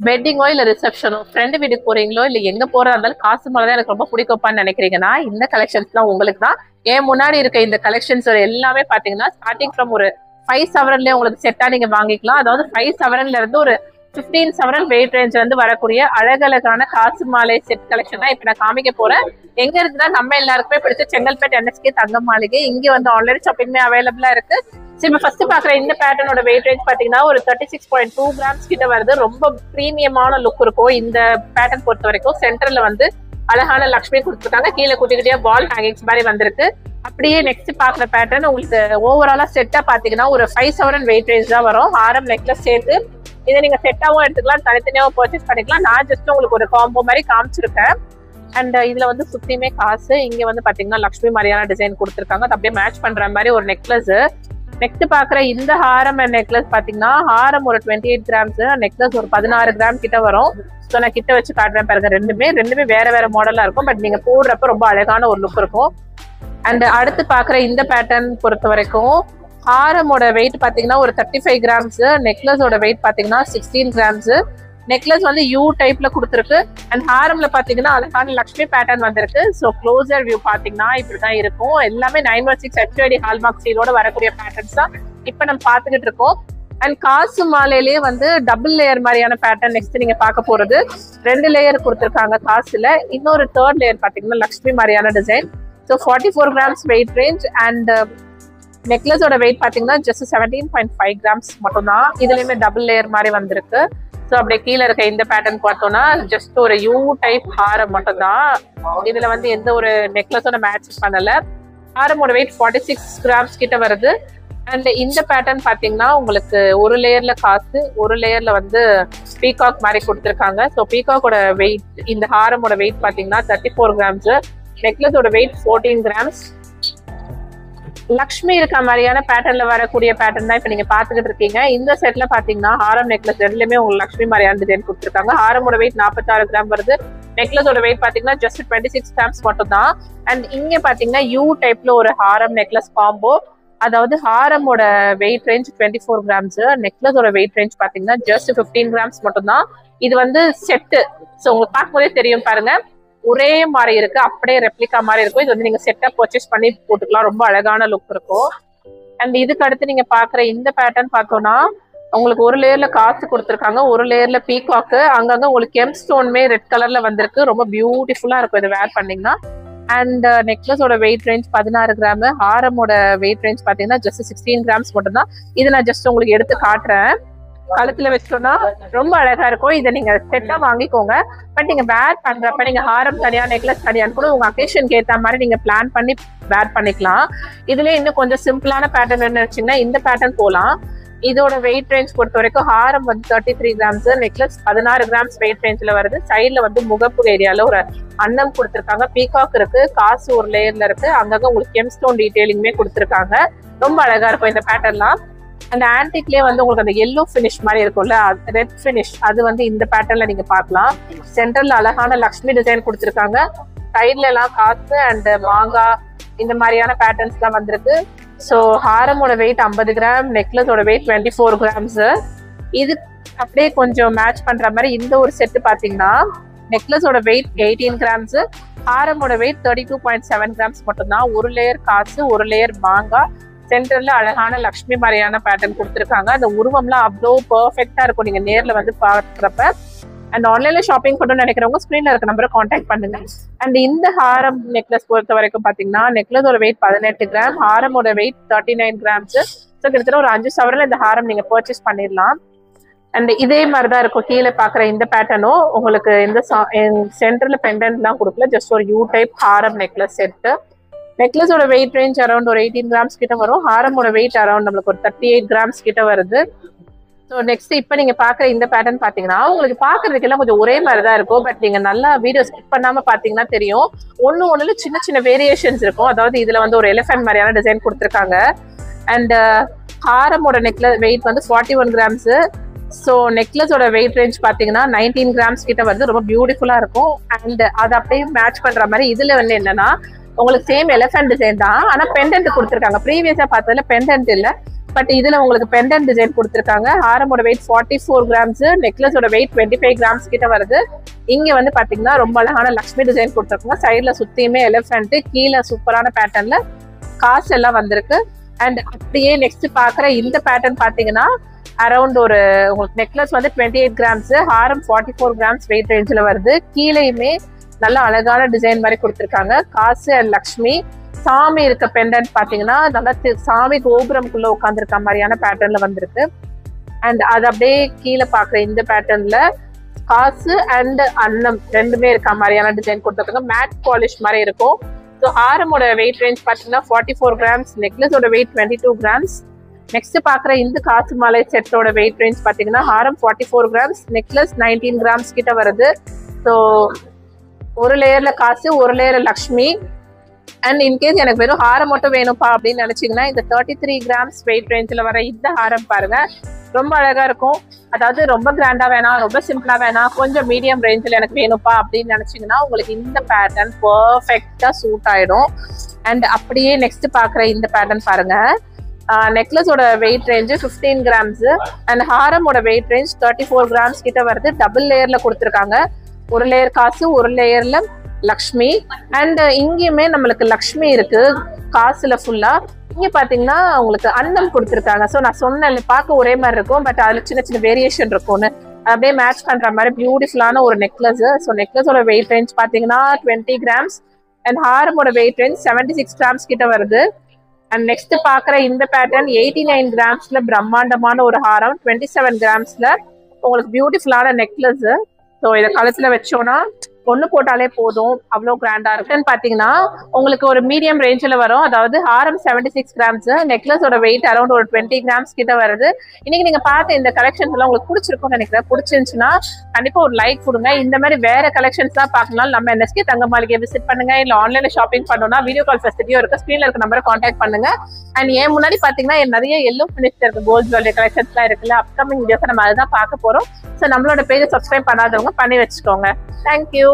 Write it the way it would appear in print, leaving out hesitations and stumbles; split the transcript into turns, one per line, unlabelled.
வெட்டிங்கோ இல்ல ரிசப்ஷனோ, ஃப்ரெண்டு வீட்டுக்கு போறீங்களோ இல்ல எங்க போறதா இருந்தாலும் காசு மேலதான் எனக்கு ரொம்ப பிடிக்கும்ப்பான்னு நினைக்கிறீங்கன்னா இந்த கலெக்ஷன்ஸ்லாம் உங்களுக்கு தான். ஏன் முன்னாடி இருக்க இந்த கலெக்ஷன்ஸ் எல்லாமே பாத்தீங்கன்னா ஸ்டார்டிங் ஃப்ரம் ஒரு 5 சவரன்லயே உங்களுக்கு செட்டா நீங்க வாங்கிக்கலாம். அதாவது 5 சவரன்ல இருந்து ஒரு 15 சவரன் வெயிட் ரேஞ்ச் வந்து வரக்கூடிய அழகழகான காசு மாலை செட் கலெக்ஷன் தான் இப்ப நான் காமிக்க போறேன். எங்க இருக்குன்னா நம்ம எல்லாருக்குமே பிடிச்ச செங்கல்பேட் NSK தங்க மாளிகை. இங்க வந்து ஆன்லைன் ஷாப்பிங்குமே அவைலபிளா இருக்கு. இப்ப ஃபர்ஸ்ட் பாக்குற இந்த பேட்டர்னோட வெயிட் ரேஞ்ச் பாத்தீங்கன்னா ஒரு 36.2 கிராம்ஸ் கிட்ட வருது. ரொம்ப பிரீமியமான லுக் இருக்கும் இந்த பேட்டர்ன் பொறுத்த வரைக்கும். சென்டர்ல வந்து அழகான லக்ஷ்மி கொடுத்துருக்காங்க. கீழே குட்டிக்கிட்டே வால் ஹேங்கிங்ஸ் மாதிரி வந்திருக்கு. அப்படியே நெக்ஸ்ட் பாக்குற பேட்டர்ன் உங்களுக்கு ஓவராலா செட்டா பாத்தீங்கன்னா ஒரு 5 சவரன் வெயிட் ரேஞ்ச் தான் வரும். ஹாரம் நெக்லஸ் சேர்த்து இதை நீங்க செட்டாவும் எடுத்துக்கலாம், தனித்தனியாவும் பர்ச்சேஸ் பண்ணிக்கலாம். நான் ஜஸ்ட் உங்களுக்கு ஒரு காம்போ மாதிரி காமிச்சிருக்கேன். அண்ட் இதுல வந்து சுத்தியுமே காசு. இங்க வந்து பாத்தீங்கன்னா லக்ஷ்மி மாதிரியான டிசைன் கொடுத்துருக்காங்க. அது அப்படியே மேட்ச் பண்ற மாதிரி ஒரு நெக்லஸ். நெக்ஸ்ட் பாக்குற இந்த ஹாரம் அண்ட் நெக்லஸ் பாத்தீங்கன்னா ஹாரம் ஒரு 28 கிராம்ஸ், நெக்லஸ் ஒரு 16 கிராம் கிட்ட வரும். ஸோ நான் கிட்ட வச்சு காட்டுறேன் பாருங்க. ரெண்டுமே வேற வேற மாடலா இருக்கும். பட் நீங்க போடுறப்ப ரொம்ப அழகான ஒரு லுக் இருக்கும். அண்ட் அடுத்து பாக்குற இந்த பேட்டர்ன் பொறுத்த வரைக்கும் ஹாரமோட வெயிட் பாத்தீங்கன்னா ஒரு 35 கிராம்ஸ், நெக்லஸோட வெயிட் பாத்தீங்கன்னா 16 கிராம்ஸ். நெக்லஸ் வந்து யூ டைப்ல கொடுத்துருக்கு. அண்ட் ஹாரம்ல பாத்தீங்கன்னா அழகான லக்ஷ்மி பேட்டர்ன் வந்திருக்கு. ஸோ க்ளோசர் வியூ பாத்தீங்கன்னா இப்படிதான் இருக்கும். எல்லாமே 916 HUID ஹால்மார்க் ஸ்டீலோட வரக்கூடிய பேட்டர்ன்ஸ் தான் இப்ப நம்ம பாத்துக்கிட்டு இருக்கோம். அண்ட் காசு மாலையிலேயே வந்து டபுள் லேயர் மாதிரியான பேட்டர்ன் நெக்ஸ்ட் நீங்க பார்க்க போறது. 2 லேயர் கொடுத்துருக்காங்க காசுல. இன்னொரு 3rd லேயர் பாத்தீங்கன்னா லக்ஷ்மி மாதிரியான design. So 44 grams weight range. And நெக்லஸோட வெயிட் பாத்தீங்கன்னா ஜஸ்ட் 17.5 கிராம்ஸ் மட்டும் தான். இதுலயுமே டபுள் லேயர் மாதிரி வந்திருக்கு. ஸோ அப்படியே கீழே இருக்க இந்த பேட்டர்ன் பார்த்தோம்னா ஜஸ்ட் ஒரு யூ டைப் ஹாரம் மட்டும் தான். இதுல வந்து எந்த ஒரு நெக்லஸோட மேட்ச் பண்ணல. ஹாரமோட வெயிட் 46 கிராம்ஸ் கிட்ட வருது. அண்ட் இந்த பேட்டர்ன் பாத்தீங்கன்னா உங்களுக்கு ஒரு லேயர்ல காசு, ஒரு லேயர்ல வந்து பீகாக் மாதிரி கொடுத்துருக்காங்க. ஸோ பீகாக்கோட வெயிட் இந்த ஹாரமோட வெயிட் பாத்தீங்கன்னா 34 கிராம்ஸ், நெக்லஸோட வெயிட் 14 கிராம்ஸ். லக்ஷ்மி இருக்க மாதிரியான பேட்டர்ன்ல வரக்கூடிய பேட்டர்ன் தான் இப்ப நீங்க பாத்துக்கிட்டு இருக்கீங்க. இந்த செட்ல பாத்தீங்கன்னா ஹாரம் நெக்லஸ் ரெண்டுலயுமே உங்களுக்கு லக்ஷ்மி மாதிரியான டிசைன் கொடுத்துருக்காங்க. ஹாரமோட வெயிட் 46 கிராம் வருது. நெக்லஸோட வெயிட் பாத்தீங்கன்னா ஜஸ்ட் 26 கிராம்ஸ் மட்டும் தான். அண்ட் இங்க பாத்தீங்கன்னா யூ டைப்ல ஒரு ஹாரம் நெக்லஸ் காம்போ. அதாவது ஹாரமோட வெயிட் ரேஞ்ச் 24 கிராம்ஸ், நெக்லஸோட வெயிட் ரேஞ்ச் பாத்தீங்கன்னா ஜஸ்ட் 15 கிராம்ஸ் மட்டும் தான். இது வந்து செட்டு. ஸோ உங்களுக்கு பார்க்கும்போதே தெரியும் பாருங்க, ஒரே மாதிரி இருக்கு, அப்படியே ரெப்ளிகா மாதிரி இருக்கும். இது வந்து நீங்க செட்டா பர்ச்சேஸ் பண்ணி போட்டுக்கலாம். ரொம்ப அழகான லுக் இருக்கும். அண்ட் இதுக்கு அடுத்து நீங்க பாக்குற இந்த பேட்டர்ன் பார்த்தோம்னா உங்களுக்கு ஒரு லேயர்ல காசு கொடுத்துருக்காங்க, ஒரு லேயர்ல பீகாக்கு. அங்கங்க உங்களுக்கு கெம் ஸ்டோன்மே ரெட் கலர்ல வந்திருக்கு. ரொம்ப பியூட்டிஃபுல்லா இருக்கும் இதை வேர் பண்ணீங்கன்னா. அண்ட் நெக்லஸோட வெயிட் ரேஞ்ச் 16 கிராம், ஹாரமோட வெயிட் ரேஞ்ச் பாத்தீங்கன்னா ஜஸ்ட் 16 கிராம்ஸ் மட்டும் தான். இதை நான் ஜஸ்ட் உங்களுக்கு எடுத்து காட்டுறேன். கழுத்துல வச்சோம்னா ரொம்ப அழகா இருக்கும். இதை நீங்க செட்டா வாங்கிக்கோங்க. பட் நீங்க வேர் பண்றப்ப நீங்க ஹாரம் தனியா நெக்லஸ் தனியான்னு கூட உங்க அக்கேஷனுக்கு ஏத்த மாதிரி நீங்க பிளான் பண்ணி வேர் பண்ணிக்கலாம். இதுல இன்னும் கொஞ்சம் சிம்பிளான பேட்டர்ன் நினைச்சீங்கன்னா இந்த பேட்டர்ன் போலாம். இதோட வெயிட் ரேஞ்ச் பொறுத்த வரைக்கும் ஹாரம் வந்து 33 கிராம்ஸ், நெக்லஸ் 16 கிராம்ஸ் வெயிட் ரேஞ்ச்ல வருது. சைட்ல வந்து முகப்பு ஏரியால ஒரு அன்னம் கொடுத்துருக்காங்க, பீகாக் இருக்கு, காசு ஒரு லேயர்ல இருக்கு. அங்கங்க உங்களுக்கு கெம் ஸ்டோன் டீடைலிங்குமே கொடுத்துருக்காங்க. ரொம்ப அழகா இருக்கும் இந்த பேட்டர்ன்லாம். அந்த ஆன்டிக்லயே வந்து உங்களுக்கு அந்த எல்லோ பினிஷ் மாதிரி இருக்கும்ல, ரெட் பினிஷ், அது வந்து இந்த பேட்டர்ன்ல நீங்க பார்க்கலாம். சென்டர்ல அழகான லக்ஷ்மி டிசைன் கொடுத்துருக்காங்க. சைட்ல எல்லாம் காசு அண்ட் மாங்காய் இந்த மாதிரியான பேட்டர்ன்ஸ் எல்லாம் வந்திருக்கு. ஸோ ஹாரமோட வெயிட் 50 கிராம், நெக்லஸோட வெயிட் 24 கிராம்ஸ். இது அப்படியே கொஞ்சம் மேட்ச் பண்ற மாதிரி இந்த ஒரு செட்டு பாத்தீங்கன்னா நெக்லஸோட வெயிட் 18 கிராம்ஸ், ஹாரமோட வெயிட் 32.7 கிராம்ஸ் மட்டும்தான். ஒரு லேயர் காசு, ஒரு லேயர் மாங்காய், சென்டர்ல அழகான லக்ஷ்மி மாதிரியான பேட்டர்ன் கொடுத்துருக்காங்க. அந்த உருவம்லாம் அவ்வளோ பெர்ஃபெக்டா இருக்கும் நீங்க நேர்ல வந்து பாக்குறப்ப. அண்ட் ஆன்லைன்ல ஷாப்பிங் பண்ணணும்னு நினைக்கிறவங்க ஸ்கிரீன்ல இருக்க நம்பரை கான்டாக்ட் பண்ணுங்க. அண்ட் இந்த ஹாரம் நெக்லஸ் பொறுத்த வரைக்கும் பாத்தீங்கன்னா நெக்லஸோட வெயிட் 18 கிராம், ஹாரமோட வெயிட் 39 கிராம்ஸ். ஸோ கிட்டத்தட்ட ஒரு 5 சவரன்ல இந்த ஹாரம் நீங்க பர்ச்சேஸ் பண்ணிடலாம். அண்ட் இதே மாதிரிதான் இருக்கும் கீழே பாக்குற இந்த பேட்டர்னும். உங்களுக்கு இந்த சென்டர்ல பெண்டன்ட் எல்லாம் கொடுக்கல, ஜஸ்ட் ஒரு யூ டைப் ஹாரம் நெக்லஸ் செட்டு. நெக்லஸோட வெயிட் ரேஞ்ச் அரௌண்ட் ஒரு 18 கிராம்ஸ் கிட்ட வரும். ஹாரமோட வெயிட் அரௌண்ட் நம்மளுக்கு ஒரு 38 கிராம்ஸ் கிட்ட வருது. ஸோ நெக்ஸ்ட் இப்போ நீங்க பாக்குற இந்த பேட்டர்ன் பாத்தீங்கன்னா உங்களுக்கு பாக்குறதுக்கு எல்லாம் கொஞ்சம் ஒரே மாதிரி தான் இருக்கும். பட் நீங்க நல்லா வீடியோ ஸ்கிப் பண்ணாம பாத்தீங்கன்னா தெரியும், ஒண்ணுல சின்ன சின்ன வேரியேஷன்ஸ் இருக்கும். அதாவது இதுல வந்து ஒரு எலிஃபென்ட் மாதிரியான டிசைன் கொடுத்துருக்காங்க. அண்ட் ஹாரமோட நெக்லஸ் வெயிட் வந்து 41 கிராம்ஸ். ஸோ நெக்லஸோட வெயிட் ரேஞ்ச் பாத்தீங்கன்னா 19 கிராம்ஸ் கிட்ட வருது. ரொம்ப பியூட்டிஃபுல்லா இருக்கும். அண்ட் அதை அப்படியே மேட்ச் பண்ற மாதிரி இதுல வந்து என்னன்னா உங்களுக்கு சேம் எலிஃபென்ட் டிசைன் தான், ஆனா பெண்டன்ட் கொடுத்துருக்காங்க. ப்ரீவியஸா பார்த்ததுல பெண்டன்ட் இல்ல, பட் இதுல உங்களுக்கு பெண்டன்ட் டிசைன் கொடுத்துருக்காங்க. ஹாரமோட வெயிட் 44 கிராம்ஸ், நெக்லஸோட வெயிட் 25 கிராம்ஸ் கிட்ட வருது. இங்க வந்து பாத்தீங்கன்னா ரொம்ப அழகான லக்ஷ்மி டிசைன் கொடுத்துருக்காங்க. சைட்ல சுத்தியுமே எலிஃபென்ட், கீழே சூப்பரான பேட்டர்ன்ல காசு எல்லாம் வந்திருக்கு. அண்ட் அப்படியே நெக்ஸ்ட் பாக்குற இந்த பேட்டர்ன் பாத்தீங்கன்னா அரௌண்ட் ஒரு உங்களுக்கு நெக்லஸ் வந்து 28 கிராம்ஸ், ஹாரம் 44 கிராம்ஸ் வெயிட் ரேஞ்சில் வருது. கீழேயுமே நல்ல அழகான டிசைன் மாதிரி கொடுத்துருக்காங்க. காசு அண்ட் லக்ஷ்மி, சாமி இருக்க பெண்டன்ட் பாத்தீங்கன்னா நல்லா சாமி கோபுரம்குள்ள உட்காந்துருக்க மாதிரியான பேட்டர்ன்ல வந்திருக்கு. அண்ட் அது அப்படியே கீழே பாக்குற இந்த பேட்டர்ன்ல காசு அண்ட் அன்னம் ரெண்டுமே இருக்க மாதிரியான டிசைன் கொடுத்துருக்காங்க. மேட் பாலிஷ் மாதிரி இருக்கும். ஸோ ஹாரமோட வெயிட் ரேஞ்ச் பாத்தீங்கன்னா 44 கிராம்ஸ், நெக்லஸோட வெயிட் 22 கிராம்ஸ். நெக்ஸ்ட் பாக்குற இந்த காசு மாலை செட்டோட வெயிட் ரேஞ்ச் பாத்தீங்கன்னா ஹாரம் 44 கிராம்ஸ், நெக்லஸ் 19 கிராம்ஸ் கிட்ட வருது. ஸோ ஒரு லேயர்ல காசு, ஒரு லேயர்ல லக்ஷ்மி. அண்ட் இன்கேஸ் எனக்கு வெறும் ஹாரம் மட்டும் வேணும்ப்பா அப்படின்னு நினைச்சீங்கன்னா இந்த 33 கிராம்ஸ் வெயிட் ரேஞ்சில் வர இந்த ஹாரம் பாருங்க, ரொம்ப அழகா இருக்கும். அதாவது ரொம்ப கிராண்டா வேணாம், ரொம்ப சிம்பிளா வேணாம், கொஞ்சம் மீடியம் ரேஞ்சில் எனக்கு வேணும்ப்பா அப்படின்னு நினைச்சீங்கன்னா உங்களுக்கு இந்த பேட்டர்ன் பர்ஃபெக்டா சூட் ஆயிடும். அண்ட் அப்படியே நெக்ஸ்ட் பாக்குற இந்த பேட்டர்ன் பாருங்க, நெக்லஸோட வெயிட் ரேஞ்சு 15 கிராம்ஸ் அண்ட் ஹாரமோட வெயிட் ரேஞ்ச் 34 கிராம்ஸ் கிட்ட வருது. டபுள் லேயர்ல கொடுத்துருக்காங்க. ஒரு லேயர் காசு, ஒரு லேயர்ல லக்ஷ்மி. அண்ட் இங்கேயுமே நம்மளுக்கு லக்ஷ்மி இருக்கு காசுல ஃபுல்லா. இங்க பாத்தீங்கன்னா உங்களுக்கு அன்னம் கொடுத்துருக்காங்க. ஸோ நான் சொன்னேன் பார்க்க ஒரே மாதிரி இருக்கும், பட் அதுல சின்ன சின்ன வேரியேஷன் இருக்கும்னு. அப்படியே மேட்ச் பண்ற மாதிரி பியூட்டிஃபுல்லான ஒரு நெக்லஸ். ஸோ நெக்லஸோட வெயிட் ரேஞ்ச் பாத்தீங்கன்னா 20 கிராம்ஸ் அண்ட் ஹாரமோட வெயிட் ரேஞ்ச் 76 கிராம்ஸ் கிட்ட வருது. அண்ட் நெக்ஸ்ட் பாக்குற இந்த பேட்டர்ன் 89 கிராம்ஸ்ல பிரம்மாண்டமான ஒரு ஹாரம், 27 கிராம்ஸ்ல உங்களுக்கு பியூட்டிஃபுல்லான நெக்லஸ். ஸோ இதை கழுத்துல வச்சோம்னா ஒண்ணு போட்டாலே போதும், அவ்வளோ கிராண்டா இருக்குன்னு பாத்தீங்கன்னா உங்களுக்கு ஒரு மீடியம் ரேஞ்சில் வரும். அதாவது ஹாரம் 76 கிராம்ஸ், நெக்லஸோட வெயிட் அரௌண்ட் ஒரு 20 கிராம்ஸ் கிட்ட வருது. இன்னைக்கு நீங்க பார்த்த இந்த கலெக்ஷன்ஸ் எல்லாம் உங்களுக்கு பிடிச்சிருக்கும்னு நினைக்கிறேன். பிடிச்சிருந்துச்சுன்னா கண்டிப்பா ஒரு லைக் கொடுங்க. இந்த மாதிரி வேற கலெக்ஷன்ஸ் தான் பார்க்கணும் நம்ம NSK தங்க மாளிகை விசிட் பண்ணுங்க. இல்ல ஆன்லைன்ல ஷாப்பிங் பண்ணணும்னா வீடியோ கால் ஃபெசிலிட்டியும் இருக்கு. ஸ்கிரீன்ல இருக்க நம்பரை கான்டாக்ட் பண்ணுங்க. அண்ட் ஏன் முன்னாடி பாத்தீங்கன்னா நிறைய எல்லோ ஃபினிஷ்ல இருக்கு கோல்ட் ஜுவல்லரி கலெக்ஷன்ஸ் எல்லாம் இருக்குல்ல. அப்கமிங் வீடியோஸ் நம்ம அதுதான் பார்க்க போறோம். ஸோ நம்மளோட பேஜை சப்ஸ்கிரைப் பண்ணாதவங்க பண்ணி வச்சுக்கோங்க. தேங்க்யூ.